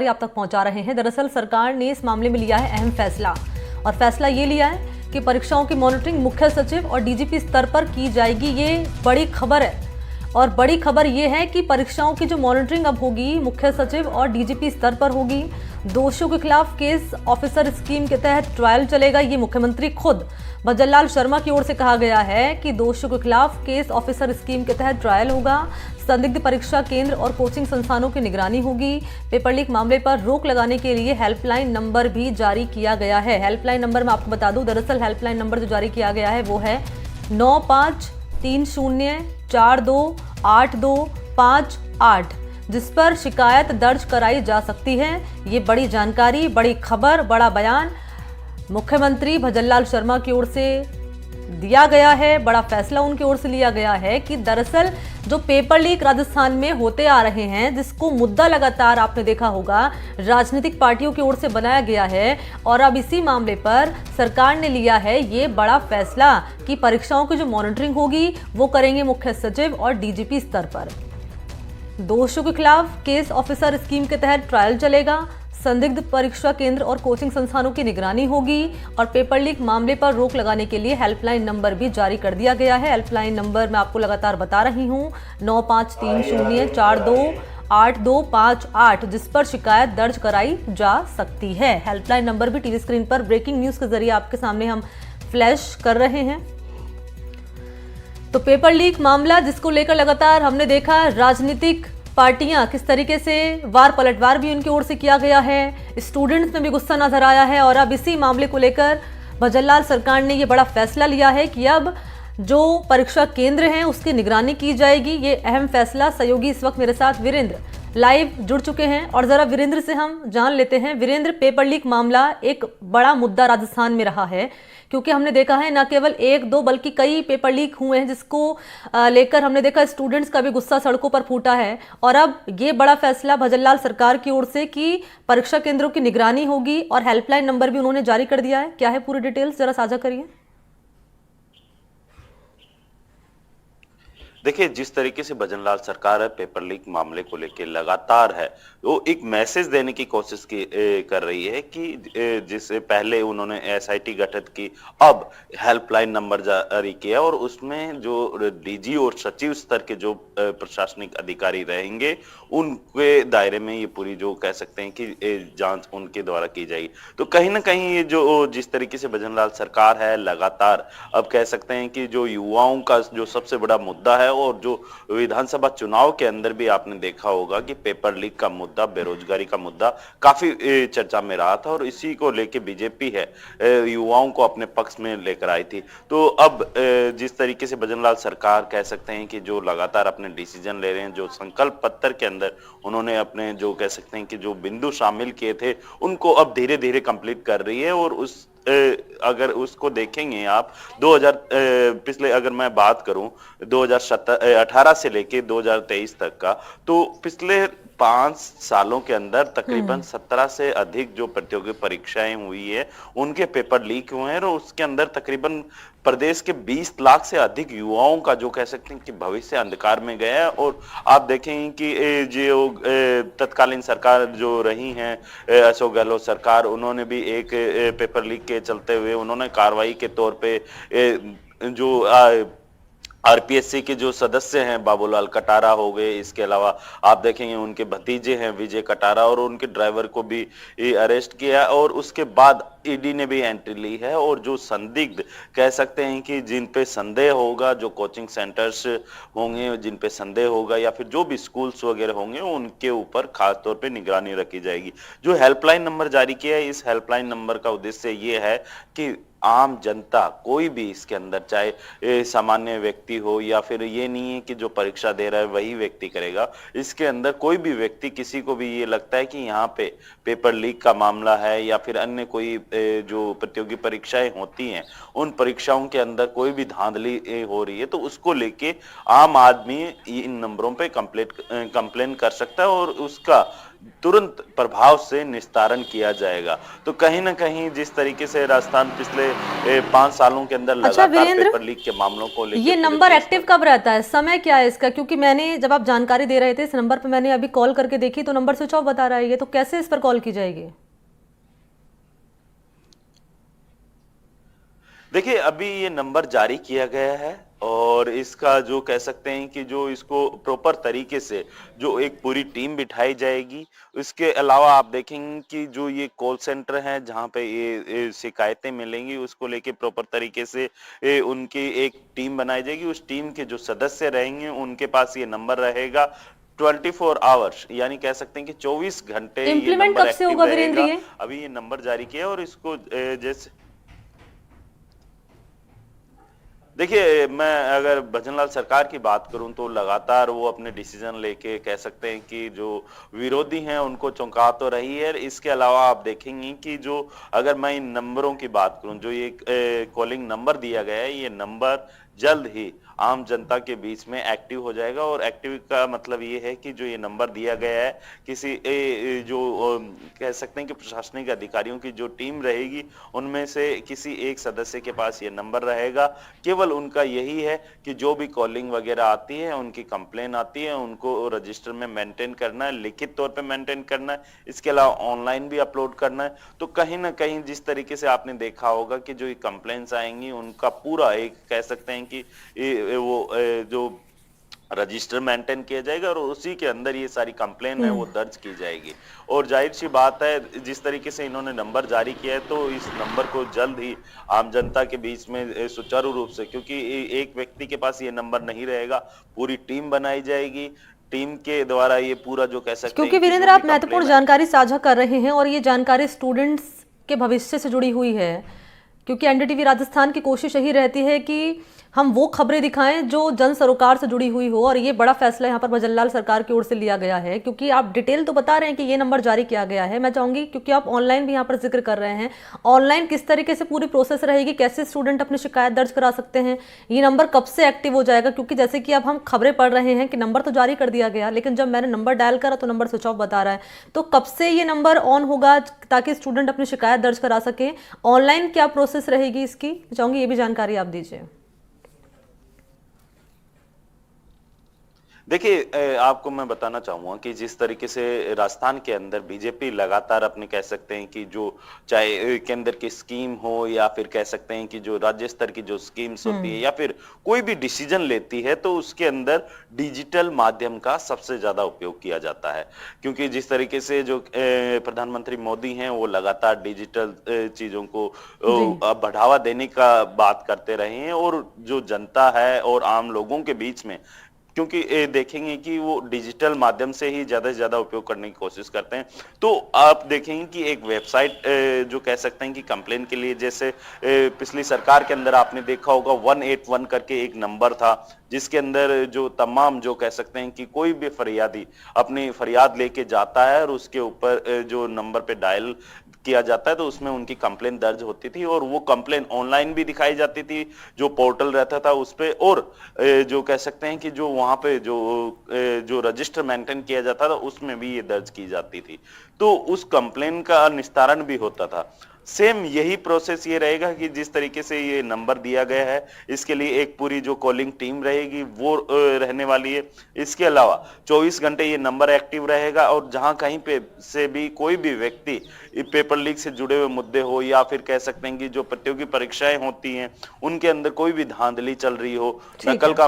आप तक पहुंचा रहे हैं। दरअसल सरकार ने इस मामले में लिया है अहम फैसला, और फैसला ये लिया है कि परीक्षाओं की मॉनिटरिंग मुख्य सचिव और डीजीपी स्तर पर की जाएगी। ये बड़ी खबर है, और बड़ी खबर ये है कि परीक्षाओं की जो मॉनिटरिंग अब होगी मुख्य सचिव और डीजीपी स्तर पर होगी। दोषियों के खिलाफ केस ऑफिसर स्कीम के तहत ट्रायल चलेगा। ये मुख्यमंत्री खुद भजनलाल शर्मा की ओर से कहा गया है कि दोषियों के खिलाफ केस ऑफिसर स्कीम के तहत ट्रायल होगा। संदिग्ध परीक्षा केंद्र और कोचिंग संस्थानों की निगरानी होगी। पेपर लीक मामले पर रोक लगाने के लिए हेल्पलाइन नंबर भी जारी किया गया है। हेल्पलाइन नंबर मैं आपको बता दूं, दरअसल हेल्पलाइन नंबर जो जारी किया गया है वो है 9530428258, जिस पर शिकायत दर्ज कराई जा सकती है। ये बड़ी जानकारी, बड़ी खबर, बड़ा बयान मुख्यमंत्री भजनलाल शर्मा की ओर से दिया गया है। बड़ा फैसला उनकी ओर से लिया गया है कि दरअसल जो पेपर लीक राजस्थान में होते आ रहे हैं, जिसको मुद्दा लगातार आपने देखा होगा राजनीतिक पार्टियों की ओर से बनाया गया है, और अब इसी मामले पर सरकार ने लिया है ये बड़ा फैसला कि परीक्षाओं की जो मॉनिटरिंग होगी वो करेंगे मुख्य सचिव और डीजीपी स्तर पर। दोषियों के खिलाफ केस ऑफिसर स्कीम के तहत ट्रायल चलेगा। संदिग्ध परीक्षा केंद्र और कोचिंग संस्थानों की निगरानी होगी, और पेपर लीक मामले पर रोक लगाने के लिए हेल्पलाइन नंबर भी जारी कर दिया गया है। हेल्पलाइन नंबर मैं आपको लगातार बता रही हूँ 9530428258, जिस पर शिकायत दर्ज कराई जा सकती है। हेल्पलाइन नंबर भी टीवी स्क्रीन पर ब्रेकिंग न्यूज के जरिए आपके सामने हम फ्लैश कर रहे हैं। तो पेपर लीक मामला जिसको लेकर लगातार हमने देखा राजनीतिक पार्टियां किस तरीके से वार पलटवार भी उनकी ओर से किया गया है, स्टूडेंट्स में भी गुस्सा नजर आया है, और अब इसी मामले को लेकर भजनलाल सरकार ने ये बड़ा फैसला लिया है कि अब जो परीक्षा केंद्र हैं उसकी निगरानी की जाएगी। ये अहम फैसला। सहयोगी इस वक्त मेरे साथ वीरेंद्र लाइव जुड़ चुके हैं, और जरा वीरेंद्र से हम जान लेते हैं। वीरेंद्र, पेपर लीक मामला एक बड़ा मुद्दा राजस्थान में रहा है, क्योंकि हमने देखा है न केवल एक दो बल्कि कई पेपर लीक हुए हैं, जिसको लेकर हमने देखा स्टूडेंट्स का भी गुस्सा सड़कों पर फूटा है। और अब ये बड़ा फैसला भजनलाल सरकार की ओर से कि परीक्षा केंद्रों की निगरानी होगी, और हेल्पलाइन नंबर भी उन्होंने जारी कर दिया है। क्या है पूरी डिटेल्स, जरा साझा करिए। देखिए, जिस तरीके से भजनलाल सरकार है पेपर लीक मामले को लेकर लगातार है, वो एक मैसेज देने की कोशिश कर रही है कि जिससे पहले उन्होंने एसआईटी गठित की, अब हेल्पलाइन नंबर जारी किया, और उसमें जो डीजी और सचिव स्तर के जो प्रशासनिक अधिकारी रहेंगे उनके दायरे में ये पूरी जो कह सकते हैं कि जांच उनके द्वारा की जाएगी। तो कहीं ना कहीं ये जो जिस तरीके से भजनलाल सरकार है लगातार अब कह सकते हैं कि जो युवाओं का जो सबसे बड़ा मुद्दा है, और जो विधानसभा चुनाव के अंदर भी आपने देखा होगा कि पेपर लीक का मुद्दा, बेरोजगारी का मुद्दा काफी चर्चा में रहा था, और इसी को लेके बीजेपी है युवाओं को अपने पक्ष में लेकर आई थी। तो अब जिस तरीके से भजनलाल सरकार कह सकते हैं कि जो लगातार अपने डिसीजन ले रहे हैं, जो संकल्प पत्र के अंदर उन्होंने अपने जो कह सकते हैं कि जो बिंदु शामिल किए थे उनको अब धीरे धीरे कंप्लीट कर रही है। और उस अगर उसको देखेंगे आप 2000 पिछले अगर मैं बात करूं 2018 से लेके 2023 तक का, तो पिछले 5 सालों के अंदर तकरीबन 17 से अधिक जो प्रतियोगी परीक्षाएं हुई है उनके पेपर लीक हुए हैं, और उसके अंदर तकरीबन प्रदेश के 20 लाख से अधिक युवाओं का जो कह सकते हैं कि भविष्य अंधकार में गया है। और आप देखें कि जो तत्कालीन सरकार जो रही हैं अशोक गहलोत सरकार, उन्होंने भी एक पेपर लीक के चलते हुए उन्होंने कार्रवाई के तौर पे जो आरपीएससी के जो सदस्य हैं बाबूलाल कटारा हो गए, इसके अलावा आप देखेंगे उनके भतीजे हैं विजय कटारा, और उनके ड्राइवर को भी अरेस्ट किया, और उसके बाद ईडी ने भी एंट्री ली है। और जो संदिग्ध कह सकते हैं कि जिन पे संदेह होगा, जो कोचिंग सेंटर्स होंगे जिन पे संदेह होगा, या फिर जो भी स्कूल्स वगैरह होंगे उनके ऊपर खास तौर पे निगरानी रखी जाएगी। जो हेल्पलाइन नंबर जारी किया है, इस हेल्पलाइन नंबर का उद्देश्य ये है कि आम जनता कोई भी इसके अंदर, चाहे सामान्य व्यक्ति हो या फिर ये नहीं है कि जो परीक्षा दे रहा है वही व्यक्ति करेगा, इसके अंदर कोई भी व्यक्ति, किसी को भी ये लगता है कि यहाँ पे पेपर लीक का मामला है या फिर अन्य कोई जो प्रतियोगी परीक्षाएं होती हैं उन परीक्षाओं के अंदर कोई भी धांधली हो रही है, तो उसको लेके आम आदमी इन नंबरों पे कंप्लेन कर सकता है, और उसका तुरंत प्रभाव से निस्तारण किया जाएगा। तो कहीं न कहीं जिस तरीके से राजस्थान पिछले 5 सालों के अंदर अच्छा लगातार वीरेंद्र, पेपर लीक के मामलों को लेके ये पूरे नंबर देश एक्टिव भर कब रहता है, समय क्या है इसका? क्योंकि मैंने जब आप जानकारी दे रहे थे इस नंबर पे, मैंने अभी कॉल करके देखी तो नंबर स्विच ऑफ बता रहा है, ये तो कैसे इस पर कॉल की जाएगी? देखिए, अभी ये नंबर जारी किया गया है और इसका जो कह सकते हैं कि जो इसको प्रॉपर तरीके से जो एक पूरी टीम बिठाई जाएगी। इसके अलावा आप देखेंगे कि जो ये कॉल सेंटर है जहाँ पे ये शिकायतें मिलेंगी उसको लेके प्रॉपर तरीके से उनकी एक टीम बनाई जाएगी। उस टीम के जो सदस्य रहेंगे उनके पास ये नंबर रहेगा 24 आवर्स, यानी कह सकते हैं कि 24 घंटे ये इम्प्लीमेंट नंबर कब से एक्टिव होगा वीरेंद्र रहेगा। ये? अभी ये नंबर जारी किया और इसको जैसे देखिए, मैं अगर भजनलाल सरकार की बात करूं तो लगातार वो अपने डिसीजन लेके कह सकते हैं कि जो विरोधी हैं उनको चौंका तो रही है। इसके अलावा आप देखेंगे कि जो अगर मैं इन नंबरों की बात करूं, जो ये कॉलिंग नंबर दिया गया है, ये नंबर जल्द ही आम जनता के बीच में एक्टिव हो जाएगा। और एक्टिव का मतलब ये है कि जो ये नंबर दिया गया है किसी जो कह सकते हैं कि प्रशासनिक अधिकारियों की जो टीम रहेगी उनमें से किसी एक सदस्य के पास ये नंबर रहेगा। केवल उनका यही है कि जो भी कॉलिंग वगैरह आती है, उनकी कंप्लेन आती है, उनको रजिस्टर में मेंटेन करना है, लिखित तौर पे मेंटेन करना है। इसके अलावा ऑनलाइन भी अपलोड करना है। तो कहीं ना कहीं जिस तरीके से आपने देखा होगा कि जो ये कंप्लेंट्स आएंगी उनका पूरा एक कह सकते हैं कि जो रजिस्टर मेंटेन किया जाएगा और उसी के अंदर ये सारी कंप्लेन है वो दर्ज की जाएगी। और जाहिर सी बात है, जिस तरीके से इन्होंने नंबर जारी किया है तो इस नंबर को जल्द ही आम जनता के बीच में सुचारू रूप से, क्योंकि एक व्यक्ति के पास ये नंबर नहीं रहेगा, पूरी टीम बनाई जाएगी। टीम के द्वारा ये पूरा जो कह सकते क्योंकि हैं कि वीरेंद्र जो भी आप महत्वपूर्ण कंप्लेन जानकारी साझा कर रहे हैं और ये जानकारी स्टूडेंट्स के भविष्य से जुड़ी हुई है, क्योंकि एनडीटीवी राजस्थान की कोशिश यही रहती है कि हम वो खबरें दिखाएं जो जन सरोकार से जुड़ी हुई हो। और ये बड़ा फैसला यहाँ पर भजनलाल सरकार की ओर से लिया गया है, क्योंकि आप डिटेल तो बता रहे हैं कि ये नंबर जारी किया गया है। मैं चाहूंगी, क्योंकि आप ऑनलाइन भी यहाँ पर जिक्र कर रहे हैं, ऑनलाइन किस तरीके से पूरी प्रोसेस रहेगी, कैसे स्टूडेंट अपनी शिकायत दर्ज करा सकते हैं, ये नंबर कब से एक्टिव हो जाएगा? क्योंकि जैसे कि अब हम खबरें पढ़ रहे हैं कि नंबर तो जारी कर दिया गया, लेकिन जब मैंने नंबर डायल करा तो नंबर स्विच ऑफ बता रहा है। तो कब से ये नंबर ऑन होगा ताकि स्टूडेंट अपनी शिकायत दर्ज करा सके? ऑनलाइन क्या प्रोसेस रहेगी इसकी, चाहूंगी ये भी जानकारी आप दीजिए। देखिए, आपको मैं बताना चाहूँगा कि जिस तरीके से राजस्थान के अंदर बीजेपी लगातार अपने कह सकते हैं कि जो चाहे केंद्र की स्कीम हो या फिर कह सकते हैं कि जो राज्य स्तर की जो स्कीम्स होती है या फिर कोई भी डिसीजन लेती है तो उसके अंदर डिजिटल माध्यम का सबसे ज्यादा उपयोग किया जाता है। क्योंकि जिस तरीके से जो प्रधानमंत्री मोदी हैं वो लगातार डिजिटल चीजों को बढ़ावा देने का बात करते रहे हैं और जो जनता है और आम लोगों के बीच में, क्योंकि देखेंगे कि वो डिजिटल माध्यम से ही ज्यादा से ज्यादा उपयोग करने की कोशिश करते हैं। तो आप देखेंगे कि एक वेबसाइट जो कह सकते हैं कि कंप्लेन के लिए, जैसे पिछली सरकार के अंदर आपने देखा होगा 181 करके एक नंबर था, जिसके अंदर जो तमाम जो कह सकते हैं कि कोई भी फरियादी अपनी फरियाद लेके जाता है और उसके ऊपर जो नंबर पे डायल किया जाता है तो उसमें उनकी कंप्लेन दर्ज होती थी और वो कंप्लेन ऑनलाइन भी दिखाई जाती थी, जो पोर्टल रहता था उस पे, और जो कह सकते हैं कि जो वहां पे जो रजिस्टर मेंटेन किया जाता था उसमें भी ये दर्ज की जाती थी। तो उस कंप्लेन का निस्तारण भी होता था। सेम यही प्रोसेस ये रहेगा कि जिस तरीके से ये नंबर दिया गया है, इसके लिए एक पूरी जो कॉलिंग टीम रहेगी वो रहने वाली है। इसके अलावा 24 घंटे ये नंबर एक्टिव रहेगा और जहां कहीं पे से भी कोई भी व्यक्ति पेपर लीक से जुड़े हुए मुद्दे हो या फिर कह सकते हैं कि जो प्रतियोगी परीक्षाएं होती हैं उनके अंदर कोई भी धांधली चल रही हो, नकल का